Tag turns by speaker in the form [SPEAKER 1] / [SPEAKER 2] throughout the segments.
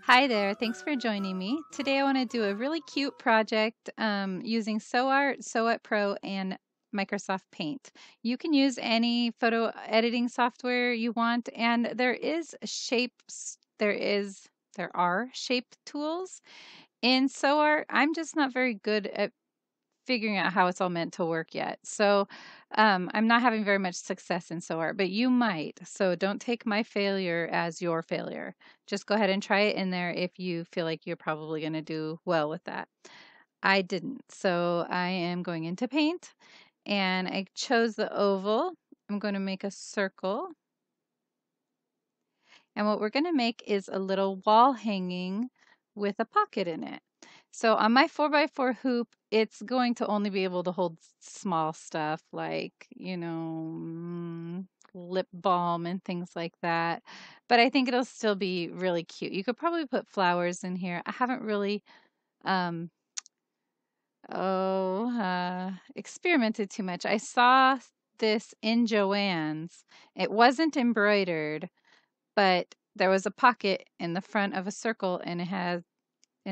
[SPEAKER 1] Hi there, thanks for joining me. Today I want to do a really cute project using SewArt, SewWhatPro, and Microsoft Paint. You can use any photo editing software you want, and there are shape tools in SewArt. I'm just not very good at figuring out how it's all meant to work yet. So I'm not having very much success in SewArt, but you might. So don't take my failure as your failure. Just go ahead and try it in there if you feel like you're probably going to do well with that. I didn't. So I am going into Paint and I chose the oval. I'm going to make a circle. And what we're going to make is a little wall hanging with a pocket in it. So on my 4x4 hoop, it's going to only be able to hold small stuff like, lip balm and things like that. But I think it'll still be really cute. You could probably put flowers in here. I haven't really um, experimented too much. I saw this in Joann's. It wasn't embroidered, but there was a pocket in the front of a circle and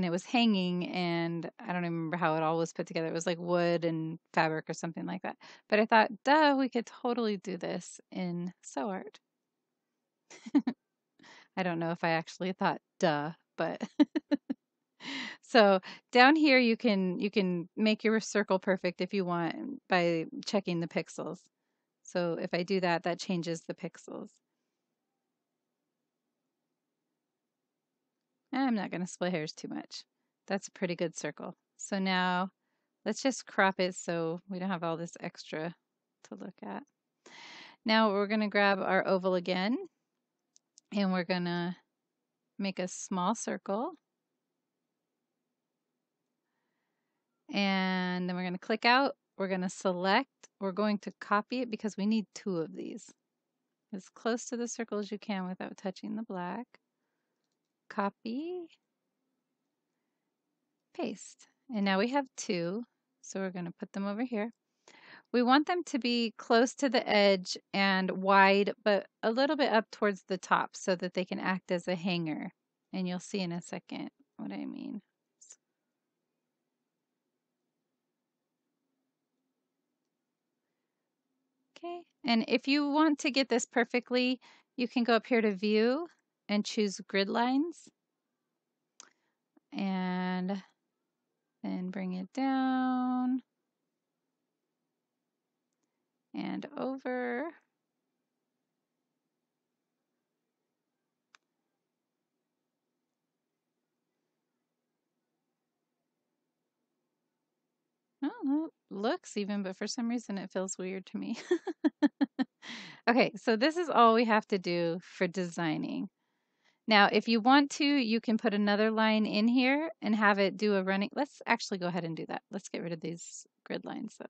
[SPEAKER 1] it was hanging, and I don't even remember how it all was put together. It was like wood and fabric or something like that. But I thought, duh, we could totally do this in SewArt. I don't know if I actually thought duh, but so down here you can make your circle perfect if you want by checking the pixels. So if I do that, that changes the pixels. I'm not going to split hairs too much. That's a pretty good circle. So now let's just crop it so we don't have all this extra to look at. Now we're going to grab our oval again and we're going to make a small circle. And then we're going to click out. We're going to select. We're going to copy it because we need two of these. As close to the circle as you can without touching the black. Copy. Paste. And now we have two. So we're going to put them over here. We want them to be close to the edge and wide, but a little bit up towards the top so that they can act as a hanger. And you'll see in a second what I mean. Okay, and if you want to get this perfectly, you can go up here to View and choose Grid Lines. And then bring it down and over. Oh, looks even, but for some reason it feels weird to me. Okay, so this is all we have to do for designing. Now, if you want to, you can put another line in here and have it do a running. Let's actually go ahead and do that. Let's get rid of these grid lines. So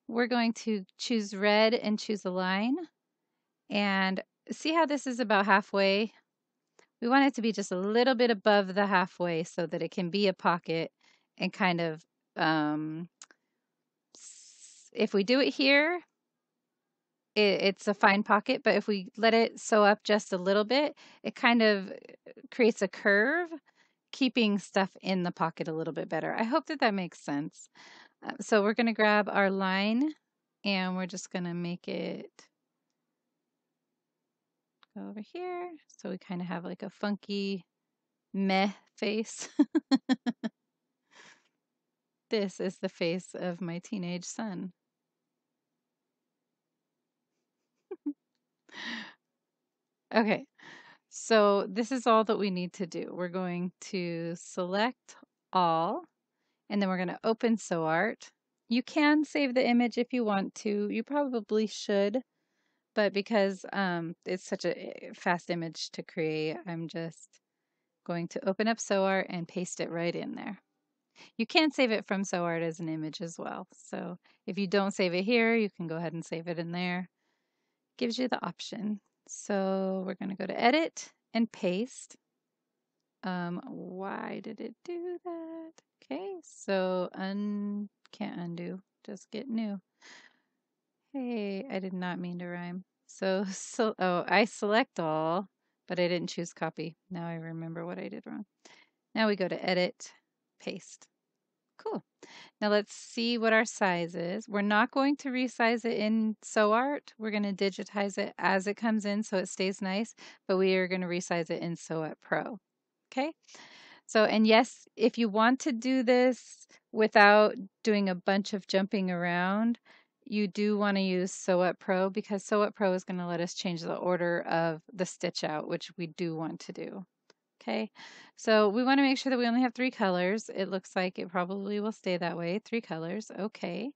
[SPEAKER 1] we're going to choose red and choose a line. And see how this is about halfway? We want it to be just a little bit above the halfway so that it can be a pocket and kind of, if we do it here, it's a fine pocket, but if we let it sew up just a little bit, it kind of creates a curve, keeping stuff in the pocket a little bit better. I hope that that makes sense. So we're going to grab our line and we're just going to make it go over here. So we kind of have like a funky meh face. This is the face of my teenage son. Okay, so this is all that we need to do. We're going to select all, and then we're going to open SewArt. You can save the image if you want to. You probably should, but because it's such a fast image to create, I'm just going to open up SewArt and paste it right in there. You can save it from SewArt as an image as well. So if you don't save it here, you can go ahead and save it in there. Gives you the option. So we're going to go to Edit and Paste. Why did it do that? Okay, so can't undo, just get new. Hey, I did not mean to rhyme. So I select all, but I didn't choose copy. Now I remember what I did wrong. Now we go to edit, paste. Cool. Now let's see what our size is. We're not going to resize it in SewArt. We're going to digitize it as it comes in so it stays nice, but we are going to resize it in SewWhatPro. Okay? So, and yes, if you want to do this without doing a bunch of jumping around, you do want to use SewWhatPro because SewWhatPro is going to let us change the order of the stitch out, which we do want to do. Okay, so we want to make sure that we only have 3 colors. It looks like it probably will stay that way. 3 colors, okay.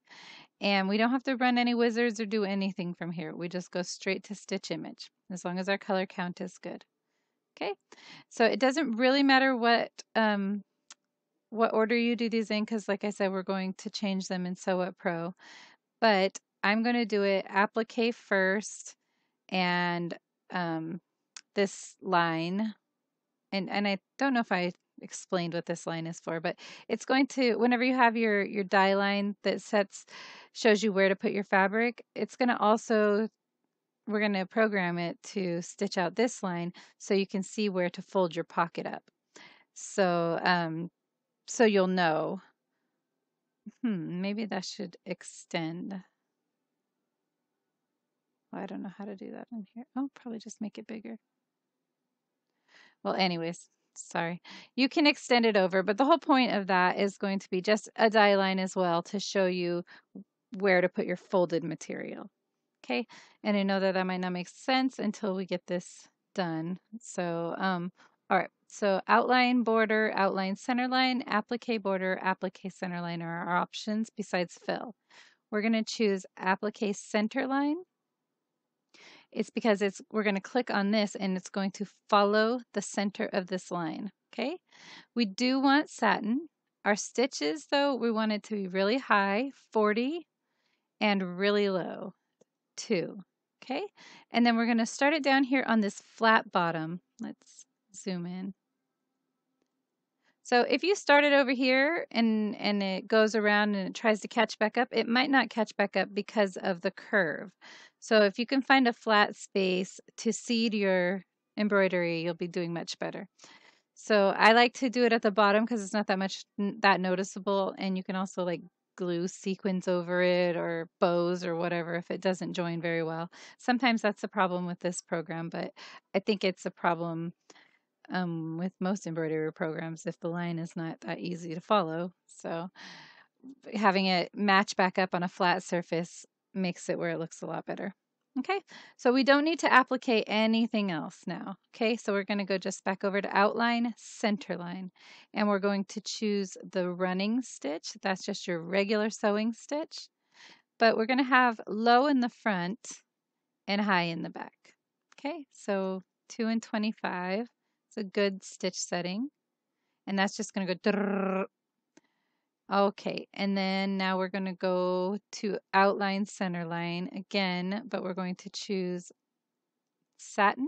[SPEAKER 1] And we don't have to run any wizards or do anything from here. We just go straight to stitch image, as long as our color count is good. Okay, so it doesn't really matter what order you do these in, because like I said, we're going to change them in SewWhatPro. But I'm going to do it applique first, and this line. And I don't know if I explained what this line is for, but it's going to, whenever you have your die line that shows you where to put your fabric, it's going to also, we're going to program it to stitch out this line so you can see where to fold your pocket up. So, so you'll know, maybe that should extend. Well, I don't know how to do that in here. Oh, probably just make it bigger. Well, anyways, sorry. You can extend it over, but the whole point of that is going to be just a die line as well to show you where to put your folded material. Okay, and I know that that might not make sense until we get this done. So, all right, so outline border, outline center line, applique border, applique center line are our options besides fill. We're going to choose applique center line. It's because we're going to click on this and it's going to follow the center of this line. Okay, we do want satin. Our stitches, though, we want it to be really high, 40, and really low, 2. Okay, and then we're going to start it down here on this flat bottom. Let's zoom in. So if you start it over here and it goes around and it tries to catch back up, it might not catch back up because of the curve. So if you can find a flat space to seed your embroidery, you'll be doing much better. So I like to do it at the bottom because it's not that noticeable, and you can also like glue sequins over it or bows or whatever if it doesn't join very well. Sometimes that's a problem with this program, but I think it's a problem with most embroidery programs if the line is not that easy to follow. So having it match back up on a flat surface makes it where it looks a lot better. Okay, so we don't need to applique anything else now. Okay, so we're going to go just back over to outline, center line, and we're going to choose the running stitch. That's just your regular sewing stitch, but we're going to have low in the front and high in the back. Okay, so 2 and 25. It's a good stitch setting, and that's just going to go drrrr. Okay, and then now we're going to go to outline center line again, but we're going to choose satin,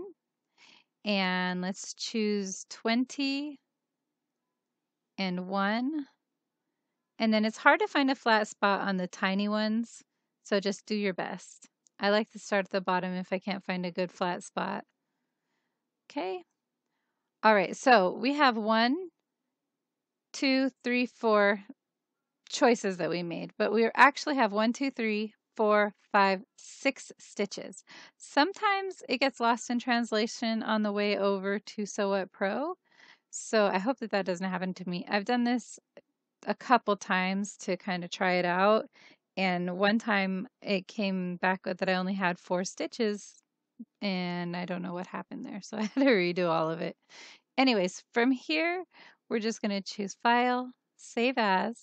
[SPEAKER 1] and let's choose 20 and 1. And then it's hard to find a flat spot on the tiny ones, so just do your best. I like to start at the bottom if I can't find a good flat spot. Okay. All right, so we have 1, 2, 3, 4 choices that we made, but we actually have 1, 2, 3, 4, 5, 6 stitches. Sometimes it gets lost in translation on the way over to SewWhatPro, so I hope that that doesn't happen to me. I've done this a couple times to kind of try it out, and one time it came back that I only had 4 stitches, and I don't know what happened there, so I had to redo all of it. Anyways, from here, we're just going to choose File, Save As.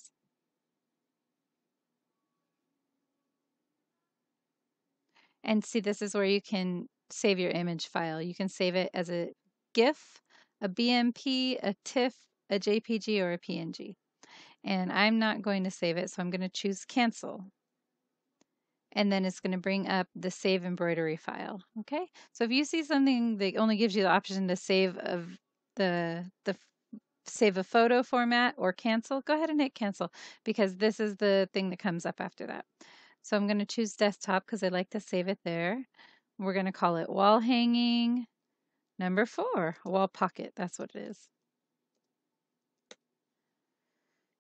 [SPEAKER 1] And see, this is where you can save your image file. You can save it as a GIF, a BMP, a TIFF, a JPG, or a PNG. And I'm not going to save it, so I'm going to choose Cancel. And then it's going to bring up the Save Embroidery file. Okay, so if you see something that only gives you the option to save save a photo format or cancel, go ahead and hit cancel because this is the thing that comes up after that. So I'm going to choose desktop because I like to save it there. We're going to call it wall hanging. Number 4, a wall pocket. That's what it is.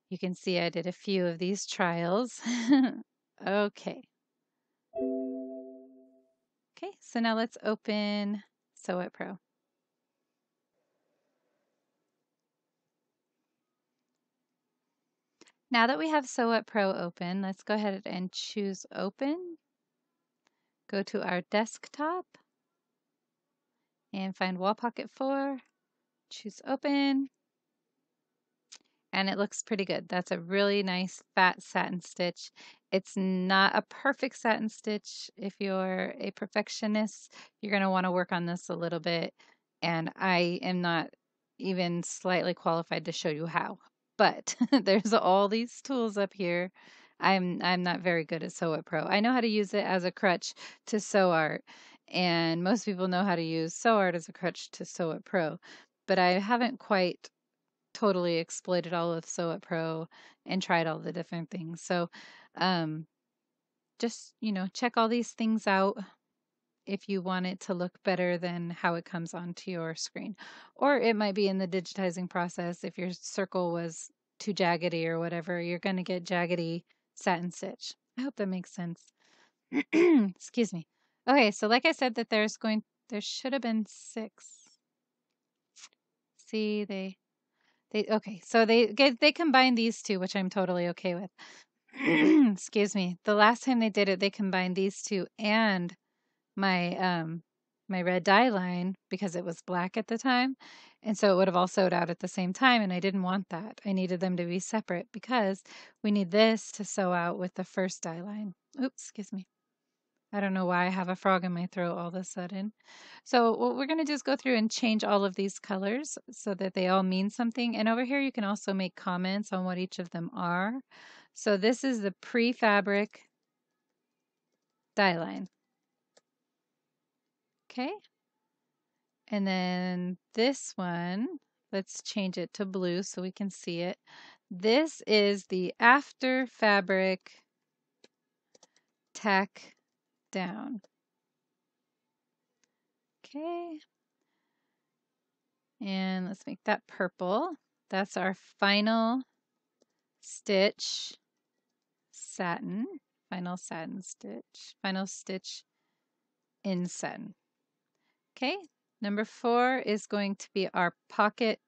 [SPEAKER 1] You can see I did a few of these trials. Okay. Okay, so now let's open SewWhatPro. Now that we have SewWhatPro open, let's go ahead and choose Open. Go to our desktop and find Wall Pocket 4. Choose Open. And it looks pretty good. That's a really nice fat satin stitch. It's not a perfect satin stitch. If you're a perfectionist, you're going to want to work on this a little bit. And I am not even slightly qualified to show you how. But there's all these tools up here. I'm not very good at SewWhatPro. I know how to use it as a crutch to SewArt, and most people know how to use SewArt as a crutch to SewWhatPro. But I haven't quite totally exploited all of SewWhatPro and tried all the different things. So um, just, check all these things out if you want it to look better than how it comes onto your screen. Or it might be in the digitizing process. If your circle was too jaggedy or whatever, you're going to get jaggedy satin stitch. I hope that makes sense. Excuse me. Okay, so like I said that there should have been 6. See, okay, so they combined these two, which I'm totally okay with. Excuse me. The last time they did it, they combined these two and my red dye line because it was black at the time. And so it would have all sewed out at the same time, and I didn't want that. I needed them to be separate because we need this to sew out with the first dye line. Oops, excuse me. I don't know why I have a frog in my throat all of a sudden. So what we're going to do is go through and change all of these colors so that they all mean something. And over here you can also make comments on what each of them are. So this is the pre-fabric dye line. Okay. And then this one, let's change it to blue so we can see it. This is the after fabric tack down. Okay. And let's make that purple. That's our final stitch satin, final satin stitch, final stitch in satin. Okay, number 4 is going to be our pocket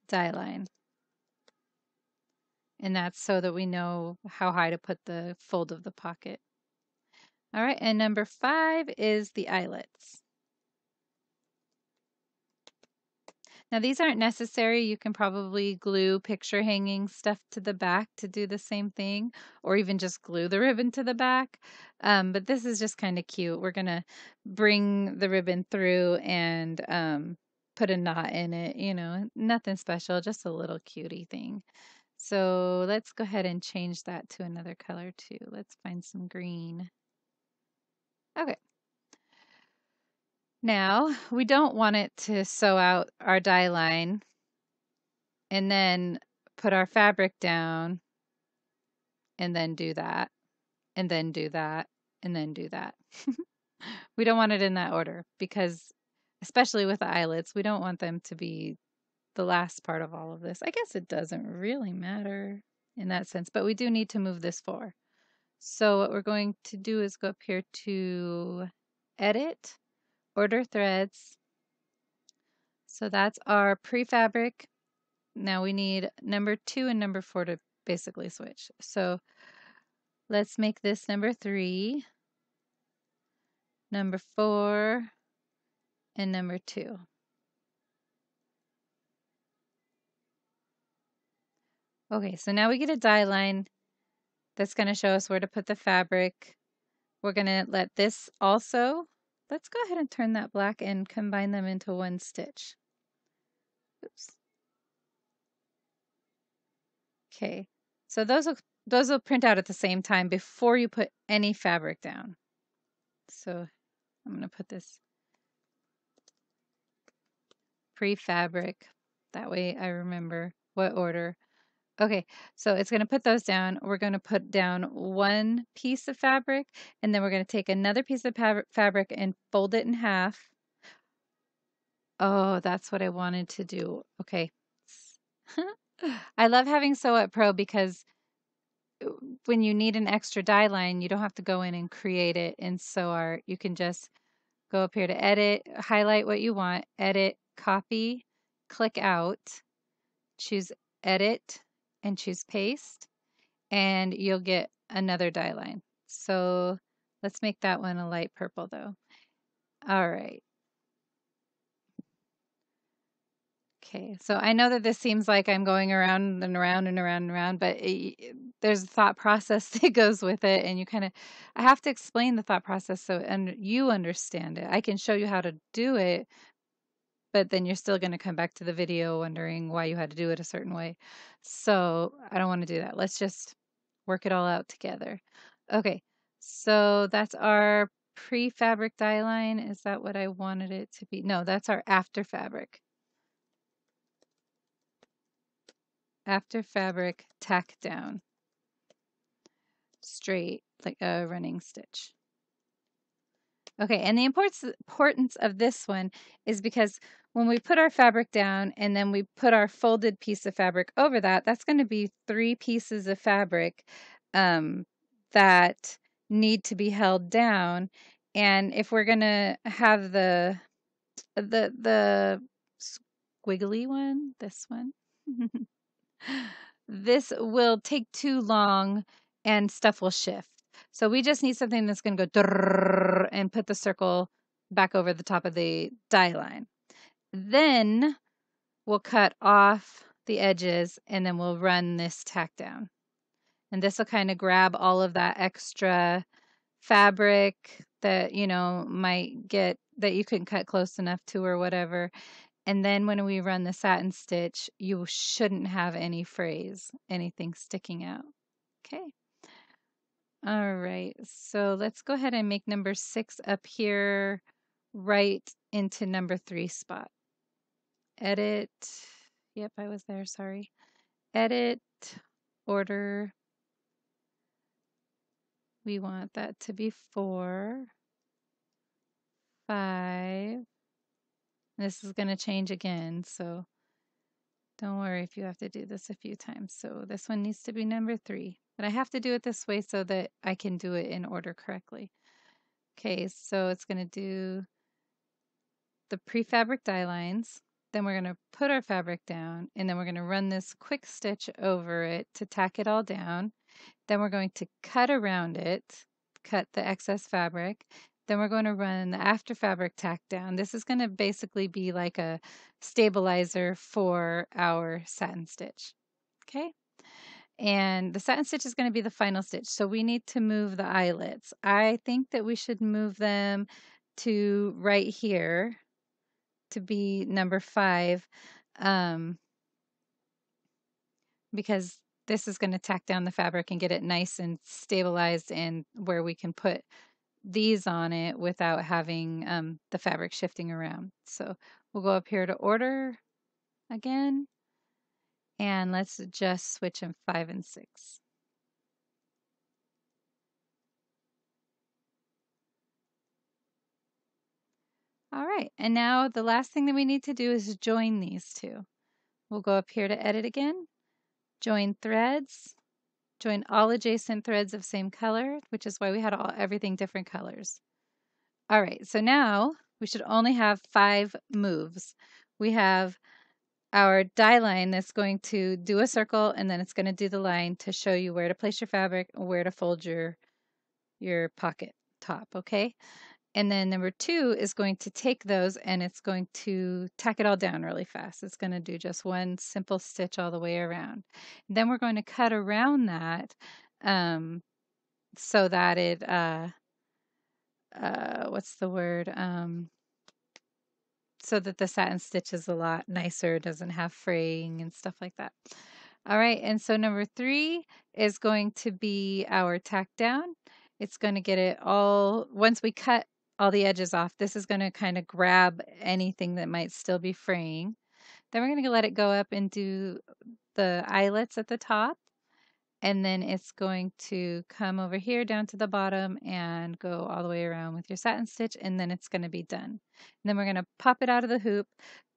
[SPEAKER 1] dye line. And that's so that we know how high to put the fold of the pocket. All right, and number 5 is the eyelets. Now these aren't necessary. You can probably glue picture hanging stuff to the back to do the same thing, or even just glue the ribbon to the back. But this is just kind of cute. We're gonna bring the ribbon through and put a knot in it, nothing special, just a little cutie thing. So let's go ahead and change that to another color too. Let's find some green. Okay. Now, we don't want it to sew out our dye line and then put our fabric down and then do that and then do that and then do that. We don't want it in that order because, especially with the eyelets, we don't want them to be the last part of all of this. I guess it doesn't really matter in that sense, but we do need to move this forward. So what we're going to do is go up here to Edit, Order Threads. So that's our pre-fabric. Now we need number 2 and number 4 to basically switch. So let's make this number 3, number 4, and number 2. Okay, so now we get a dye line that's going to show us where to put the fabric. We're going to let this also, let's go ahead and turn that black and combine them into one stitch. Oops. Okay, so those will print out at the same time before you put any fabric down. So I'm going to put this pre-fabric. That way I remember what order. Okay, so it's going to put those down. We're going to put down one piece of fabric, and then we're going to take another piece of fabric and fold it in half. Oh, that's what I wanted to do. Okay. I love having SewWhatPro because when you need an extra die line, you don't have to go in and create it in SewArt. You can just go up here to edit, highlight what you want, edit, copy, click out, choose edit, and choose paste, and you'll get another die line. So let's make that one a light purple though. All right. Okay, so I know that this seems like I'm going around and around and around and around, but there's a thought process that goes with it, and I have to explain the thought process so and you understand it. I can show you how to do it, but then you're still going to come back to the video wondering why you had to do it a certain way. So I don't want to do that. Let's just work it all out together. Okay, so that's our pre-fabric die line. Is that what I wanted it to be? No, that's our after fabric. After fabric tack down straight like a running stitch. Okay, and the importance of this one is because when we put our fabric down and then we put our folded piece of fabric over that, that's going to be 3 pieces of fabric that need to be held down. And if we're going to have the squiggly one, this one, this will take too long and stuff will shift. So we just need something that's going to go and put the circle back over the top of the die line. Then we'll cut off the edges and then we'll run this tack down. And this will kind of grab all of that extra fabric that, might get that you couldn't cut close enough to or whatever. And then when we run the satin stitch, you shouldn't have any frays, anything sticking out. Okay. All right. So let's go ahead and make number 6 up here right into number 3 spot. Edit. Yep, I was there. Sorry. Edit, order. We want that to be 4, 5. This is going to change again, so don't worry if you have to do this a few times. So this one needs to be number 3. But I have to do it this way so that I can do it in order correctly. Okay, so it's going to do the pre-fabric die lines. Then we're going to put our fabric down, and then we're going to run this quick stitch over it to tack it all down. Then we're going to cut around it, cut the excess fabric. Then we're going to run the after fabric tack down. This is going to basically be like a stabilizer for our satin stitch. Okay? And the satin stitch is going to be the final stitch. So we need to move the eyelets. I think that we should move them to right here to be number 5 because this is going to tack down the fabric and get it nice and stabilized and where we can put these on it without having the fabric shifting around. So we'll go up here to order again, and let's just switch them 5 and 6. All right, and now the last thing that we need to do is join these two. We'll go up here to edit again, join threads, join all adjacent threads of same color, which is why we had everything different colors. All right, so now we should only have 5 moves. We have our die line that's going to do a circle, and then it's going to do the line to show you where to place your fabric, where to fold your pocket top, okay? And then number 2 is going to take those and it's going to tack it all down really fast. It's going to do just one simple stitch all the way around. Then we're going to cut around that so that it, what's the word? So that the satin stitch is a lot nicer, doesn't have fraying and stuff like that. All right, and so number 3 is going to be our tack down. It's going to get it all, once we cut all the edges off, this is going to kind of grab anything that might still be fraying. Then we're going to let it go up and do the eyelets at the top. and then it's going to come over here down to the bottom and go all the way around with your satin stitch, and then it's going to be done. And then we're going to pop it out of the hoop,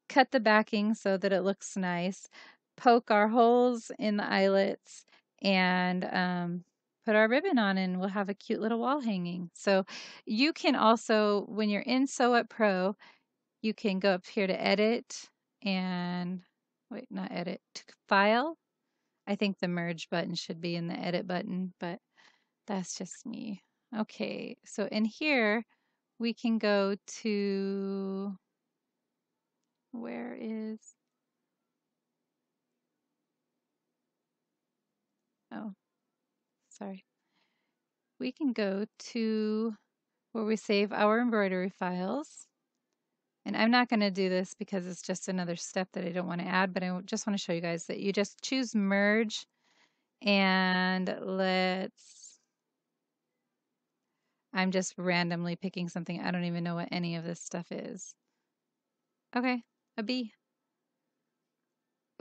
[SPEAKER 1] cut the backing so that it looks nice, poke our holes in the eyelets, and put our ribbon on, and we'll have a cute little wall hanging. So you can also, when you're in SewWhatPro, you can go up here to edit and, wait, not edit, to file. I think the merge button should be in the edit button, but that's just me. Okay, so in here, we can go to, where is, oh, sorry. We can go to where we save our embroidery files. And I'm not going to do this because it's just another step that I don't want to add, but I just want to show you guys that you just choose merge, and I'm just randomly picking something. I don't even know what any of this stuff is. Okay, a bee.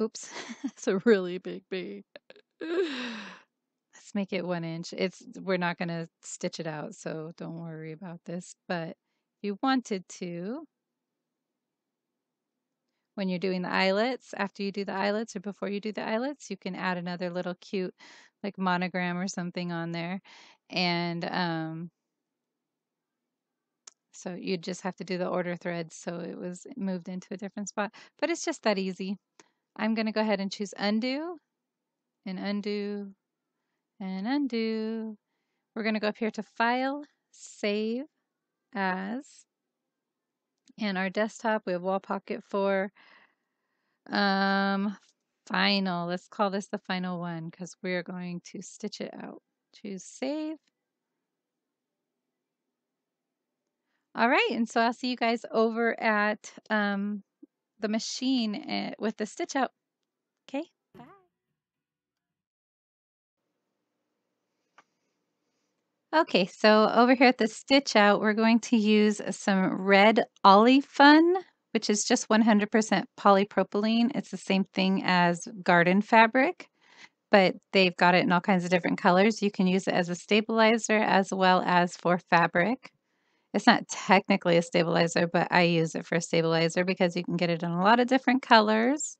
[SPEAKER 1] Oops, it's a really big bee. Let's make it 1 inch. We're not going to stitch it out, so don't worry about this. But if you wanted to, when you're doing the eyelets, after you do the eyelets or before you do the eyelets, you can add another little cute like monogram or something on there. And so you just have to do the order threads so it was moved into a different spot. But it's just that easy. I'm going to go ahead and choose undo and undo and undo. We're going to go up here to File, Save As, and our desktop, we have Wall Pocket 4. Final. Let's call this the final one because we're going to stitch it out. Choose Save. All right, and so I'll see you guys over at the machine with the stitch out. Okay, bye. Okay, so over here at the stitch out, we're going to use some red Olifun, which is just 100% polypropylene. It's the same thing as garden fabric, but they've got it in all kinds of different colors. You can use it as a stabilizer as well as for fabric. It's not technically a stabilizer, but I use it for a stabilizer because you can get it in a lot of different colors.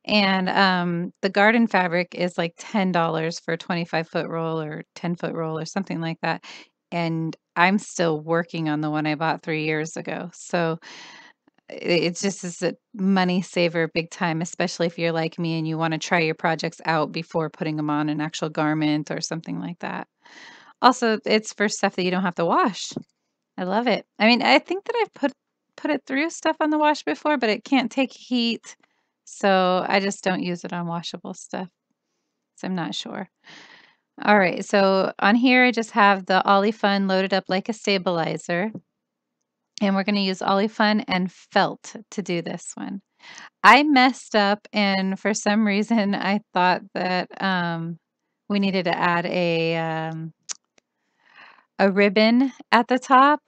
[SPEAKER 1] And the garden fabric is like $10 for a 25-foot roll or 10-foot roll or something like that. And I'm still working on the one I bought 3 years ago. So it's just is a money saver big time, especially if you're like me and you want to try your projects out before putting them on an actual garment or something like that. Also, it's for stuff that you don't have to wash. I love it. I mean, I think that I've put it through stuff on the wash before, but it can't take heat. So I just don't use it on washable stuff. So I'm not sure. All right, so on here I just have the Olifun loaded up like a stabilizer. And we're going to use Olifun and felt to do this one. I messed up, and for some reason I thought that we needed to add a ribbon at the top.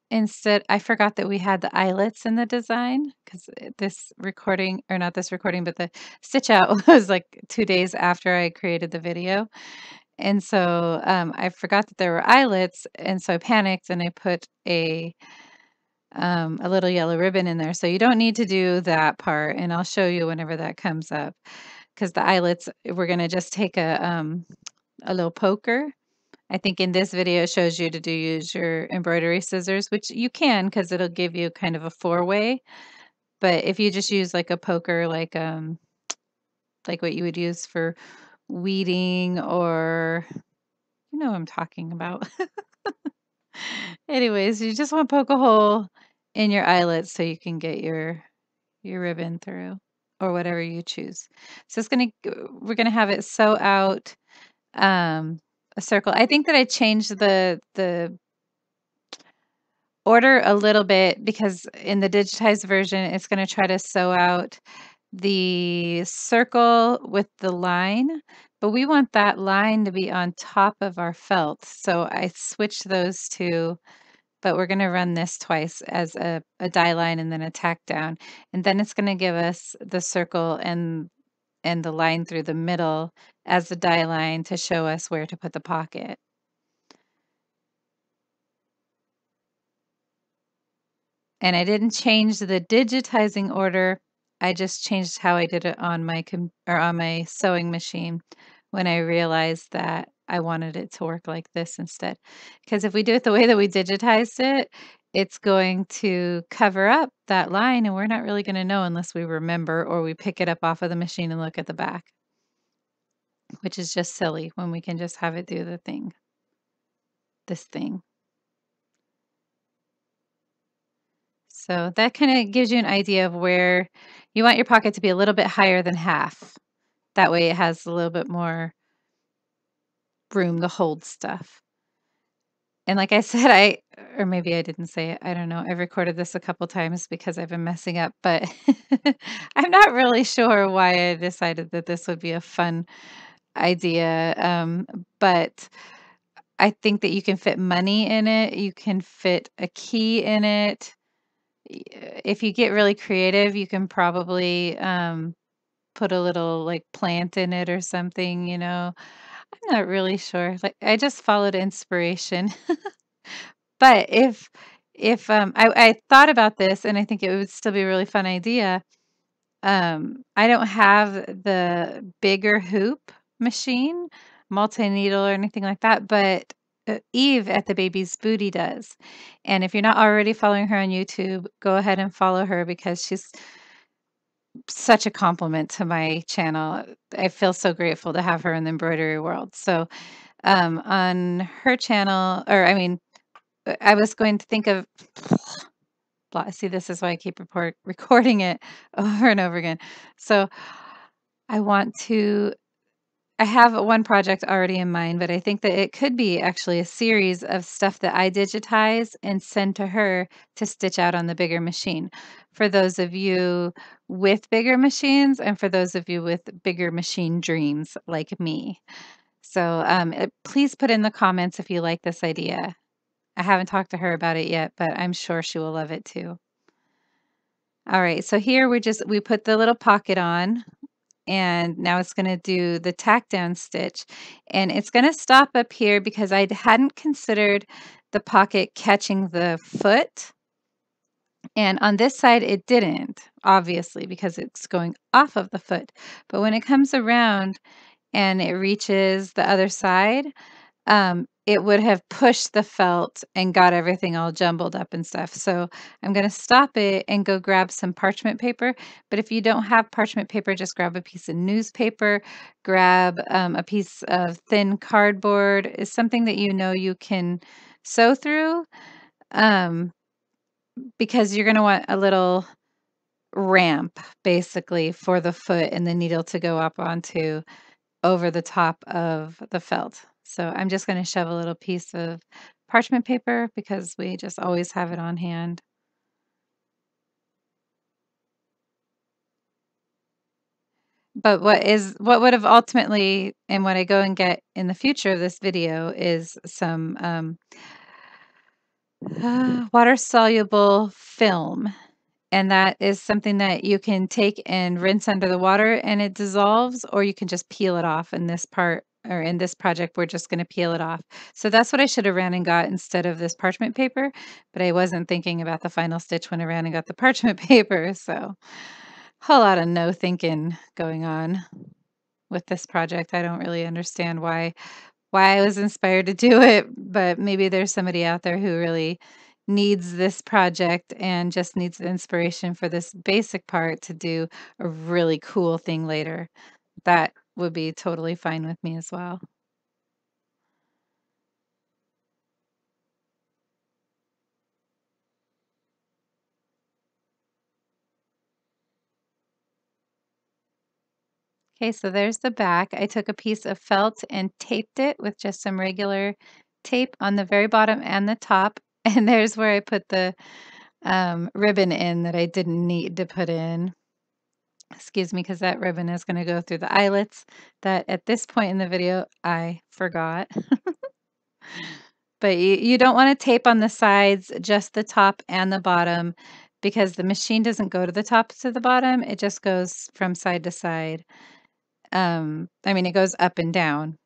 [SPEAKER 1] Instead, I forgot that we had the eyelets in the design because this recording, or not this recording, but the stitch out was like 2 days after I created the video. And so I forgot that there were eyelets, and so I panicked and I put a little yellow ribbon in there. So you don't need to do that part, and I'll show you whenever that comes up. Because the eyelets, we're going to just take a little poker. I think in this video it shows you to use your embroidery scissors, which you can because it'll give you kind of a 4-way. But if you just use like a poker, like what you would use for weeding, or you know what I'm talking about. Anyways, you just want to poke a hole in your eyelet so you can get your ribbon through, or whatever you choose. So we're gonna have it sew out a circle. I think that I changed the order a little bit because in the digitized version, it's going to try to sew out the circle with the line, but we want that line to be on top of our felt. So I switched those two, but we're going to run this twice as a die line and then a tack down. And then it's going to give us the circle and and the line through the middle as the die line to show us where to put the pocket. And I didn't change the digitizing order. I just changed how I did it on my on my sewing machine when I realized that I wanted it to work like this instead. Because if we do it the way that we digitized it, it's going to cover up that line and we're not really going to know unless we remember or we pick it up off of the machine and look at the back, which is just silly when we can just have it do the thing, this thing. So that kind of gives you an idea of where you want your pocket to be a little bit higher than half. That way it has a little bit more room to hold stuff. And like I said, or maybe I didn't say it, I don't know. I've recorded this a couple times because I've been messing up, but I'm not really sure why I decided that this would be a fun idea. But I think that you can fit money in it. You can fit a key in it. If you get really creative, you can probably put a little like plant in it or something, you know. I'm not really sure. Like I just followed inspiration. But if I thought about this and I think it would still be a really fun idea. I don't have the bigger hoop machine, multi-needle or anything like that, but Eve at the Baby's Booty does. And if you're not already following her on YouTube, go ahead and follow her because she's such a compliment to my channel. I feel so grateful to have her in the embroidery world. So on her channel, or I mean, I was going to think of, see, this is why I keep recording it over and over again. So I want to, I have one project already in mind, but I think that it could be actually a series of stuff that I digitize and send to her to stitch out on the bigger machine. For those of you with bigger machines and for those of you with bigger machine dreams like me. So please put in the comments if you like this idea. I haven't talked to her about it yet, but I'm sure she will love it too. All right, so here we put the little pocket on and now it's going to do the tack down stitch and it's going to stop up here because I hadn't considered the pocket catching the foot, and on this side it didn't, obviously, because it's going off of the foot. But when it comes around and it reaches the other side, it would have pushed the felt and got everything all jumbled up and stuff. So I'm going to stop it and go grab some parchment paper. But if you don't have parchment paper, just grab a piece of newspaper, grab a piece of thin cardboard. Is something that you know you can sew through, because you're going to want a little ramp basically for the foot and the needle to go up onto over the top of the felt. So I'm just going to shove a little piece of parchment paper because we just always have it on hand. But what would have ultimately, and what I go and get in the future of this video, is some water soluble film. And that is something that you can take and rinse under the water and it dissolves, or you can just peel it off. In this part, or in this project, we're just going to peel it off. So that's what I should have ran and got instead of this parchment paper, but I wasn't thinking about the final stitch when I ran and got the parchment paper. So whole lot of no thinking going on with this project. I don't really understand why I was inspired to do it, but maybe there's somebody out there who really needs this project and just needs the inspiration for this basic part to do a really cool thing later. That would be totally fine with me as well. Okay, so there's the back. I took a piece of felt and taped it with just some regular tape on the very bottom and the top. And there's where I put the ribbon in that I didn't need to put in. Excuse me, because that ribbon is going to go through the eyelets that at this point in the video I forgot. But you don't want to tape on the sides, just the top and the bottom, because the machine doesn't go to the top to the bottom. It just goes from side to side. I mean, it goes up and down.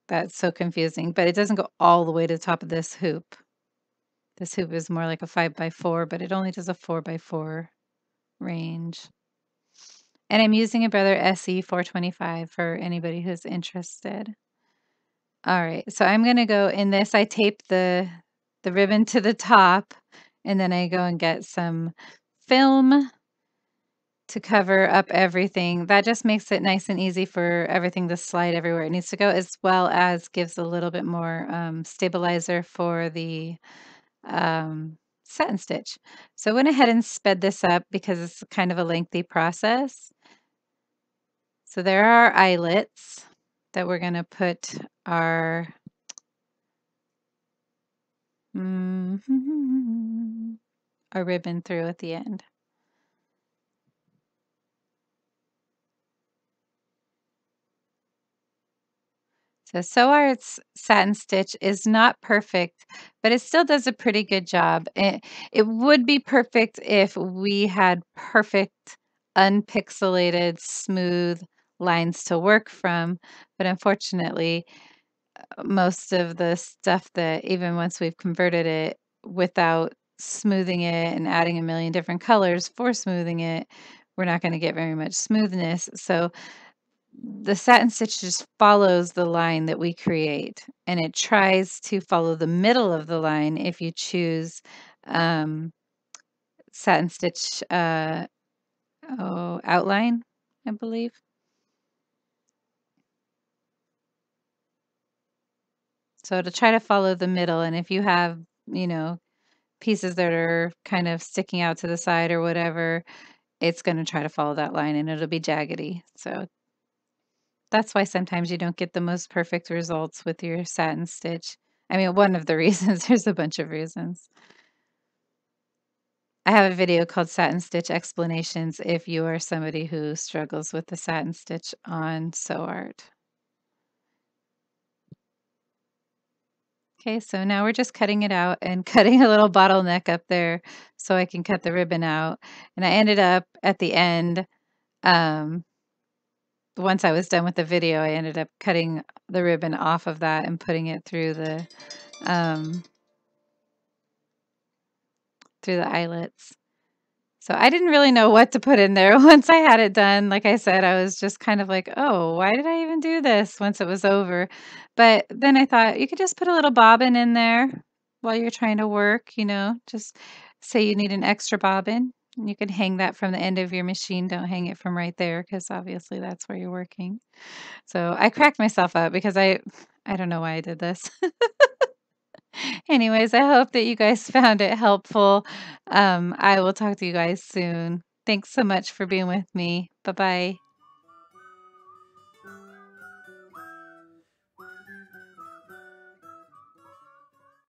[SPEAKER 1] That's so confusing, but it doesn't go all the way to the top of this hoop. This hoop is more like a 5x4, but it only does a 4x4 range. And I'm using a Brother SE 425 for anybody who's interested. All right, so I'm gonna go in this. I tape the ribbon to the top, and then I go and get some film to cover up everything. That just makes it nice and easy for everything to slide everywhere it needs to go, as well as gives a little bit more stabilizer for the satin stitch. So I went ahead and sped this up because it's kind of a lengthy process. So there are eyelets that we're going to put our our ribbon through at the end. So SewArt's satin stitch is not perfect, but it still does a pretty good job. It would be perfect if we had perfect, unpixelated, smooth lines to work from, but unfortunately, most of the stuff that even once we've converted it without smoothing it and adding a million different colors for smoothing it, we're not going to get very much smoothness. So the satin stitch just follows the line that we create, and it tries to follow the middle of the line if you choose satin stitch outline, I believe. So to try to follow the middle, and if you have, you know, pieces that are kind of sticking out to the side or whatever, it's going to try to follow that line and it'll be jaggedy. So that's why sometimes you don't get the most perfect results with your satin stitch. I mean, one of the reasons, there's a bunch of reasons. I have a video called Satin Stitch Explanations if you are somebody who struggles with the satin stitch on SewArt. Okay, so now we're just cutting it out and cutting a little bottleneck up there so I can cut the ribbon out. And I ended up at the end, once I was done with the video, I ended up cutting the ribbon off of that and putting it um, through the eyelets. So I didn't really know what to put in there once I had it done. Like I said, I was just kind of like, oh, why did I even do this once it was over? But then I thought you could just put a little bobbin in there while you're trying to work, you know, just say you need an extra bobbin. And you can hang that from the end of your machine. Don't hang it from right there because obviously that's where you're working. So I cracked myself up because I don't know why I did this. Anyways, I hope that you guys found it helpful. I will talk to you guys soon. Thanks so much for being with me. Bye bye.